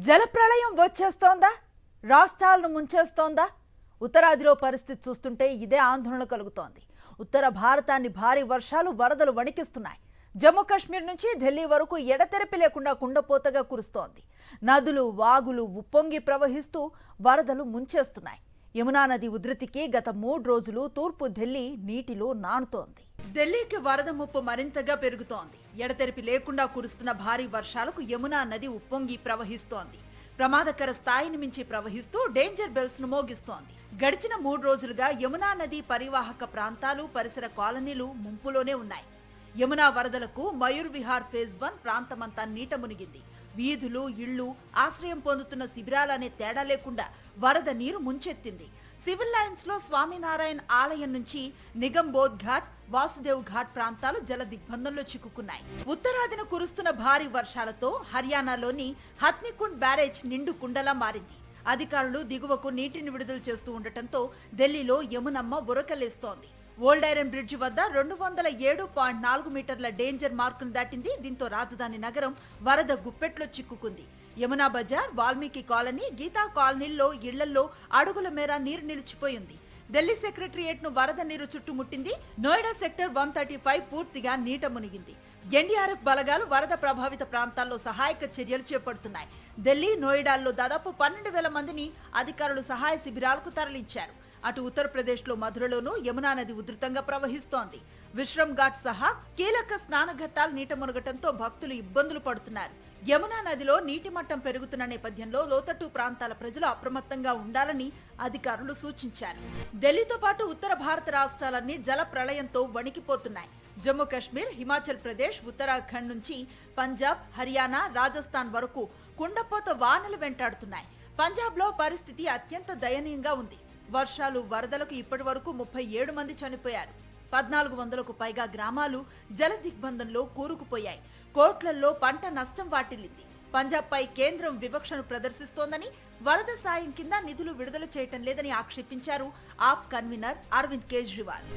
జలప్రళయం వచ్చేస్తోందా? రాష్ట్రాలను ముంచేస్తోందా? ఉత్తరాదిలో పరిస్థితి చూస్తుంటే ఇదే ఆందోళన కలుగుతోంది. ఉత్తర భారతాన్ని భారీ వర్షాలు వరదలు వణికిస్తున్నాయి. జమ్మూ కాశ్మీర్ నుంచి ఢిల్లీ వరకు ఎడతెరిపి లేకుండా కుండపోతగా కురుస్తోంది. నదులు వాగులు ఉప్పొంగి ప్రవహిస్తూ వరదలు ముంచేస్తున్నాయి. యమునా నది ఉధృతికి గత 3 రోజులు తూర్పు ఢిల్లీ నీటిలో నానుతోంది. ఢిల్లీకి వరద ముప్పు మరింతగా పెరుగుతోంది. ఎడతెరిపి లేకుండా కురుస్తున్న భారీ వర్షాలకు యమునా నది ఉప్పొంగి ప్రవహిస్తోంది. ప్రమాదకర స్థాయిని మించి ప్రవహిస్తూ డేంజర్ బెల్స్ ను మోగిస్తోంది. గడిచిన 3 రోజులుగా యమునా నది పరివాహక ప్రాంతాలు పరిసర కాలనీలు ముంపులోనే ఉన్నాయి. యమునా వరదలకు మయూర్ విహార్ ఫేజ్ 1 ప్రాంతమంతా నీట మునిగింది. వీధులు ఇళ్లు ఆశ్రయం పొందుతున్న శిబిరాలనే తేడా లేకుండా వరద నీరు ముంచెత్తింది. సివిల్ లైన్స్ లో స్వామినారాయణ ఆలయం నుంచి నిగంబోధ్ ఘాట్ వాసుదేవ్ ఘాట్ ప్రాంతాలు జల దిగ్బంధంలో చిక్కుకున్నాయి. ఉత్తరాదిన కురుస్తున్న భారీ వర్షాలతో హర్యానాలోని హత్నికుండ్ బ్యారేజ్ నిండు కుండలా మారింది. అధికారులు దిగువకు నీటిని విడుదల చేస్తూ ఉండటంతో ఢిల్లీలో యమునమ్మ ఉరకలేస్తోంది. ఓల్డ్ ఐరన్ బ్రిడ్జ్ వద్ద 207.4 మీటర్ల డేంజర్ మార్కును దాటింది. దీంతో రాజధాని నగరం వరద గుప్పెట్లో చిక్కుకుంది. యమునా బజార్, వాల్మీకి కాలనీ, గీతా కాలనీల్లో ఇళ్లలో అడుగుల మేర నీరు నిలిచిపోయింది. ఢిల్లీ సెక్రటరియేట్ ను వరద నీరు చుట్టుముట్టింది. నోయిడా సెక్టర్ 135 పూర్తిగా నీట మునిగింది. ఎన్డీఆర్ఎఫ్ బలగాలు వరద ప్రభావిత ప్రాంతాల్లో సహాయక చర్యలు చేపడుతున్నాయి. ఢిల్లీ, నోయిడాల్లో దాదాపు 12,000 మందిని అధికారులు సహాయ శిబిరాలకు తరలించారు. అటు ఉత్తరప్రదేశ్లో మధురలోనూ యమునా నది ఉధృతంగా ప్రవహిస్తోంది. విశ్రమ్ ఘాట్ సహా కీలక స్నానఘట్టాలు నీట మునగటంతో భక్తులు ఇబ్బందులు పడుతున్నారు. యమునా నదిలో నీటి మట్టం పెరుగుతున్న నేపథ్యంలో లోతట్టు ప్రాంతాల ప్రజలు అప్రమత్తంగా ఉండాలని అధికారులు సూచించారు. ఢిల్లీతో పాటు ఉత్తర భారత రాష్ట్రాలన్నీ జల ప్రళయంతో వణికిపోతున్నాయి. జమ్మూ కాశ్మీర్, హిమాచల్ ప్రదేశ్, ఉత్తరాఖండ్ నుంచి పంజాబ్, హర్యానా, రాజస్థాన్ వరకు కుండపోత వానలు వెంటాడుతున్నాయి. పంజాబ్ లో పరిస్థితి అత్యంత దయనీయంగా ఉంది. వర్షాలు వరదలకు ఇప్పటి వరకు 37 మంది చనిపోయారు. 1400కు పైగా గ్రామాలు జల దిగ్బంధంలో కూరుకుపోయాయి. కోట్లల్లో పంట నష్టం వాటిల్లింది. పంజాబ్ పై కేంద్రం వివక్షను ప్రదర్శిస్తోందని, వరద సాయం కింద నిధులు విడుదల చేయటం లేదని ఆక్షేపించారు ఆప్ కన్వీనర్ అరవింద్ కేజ్రీవాల్.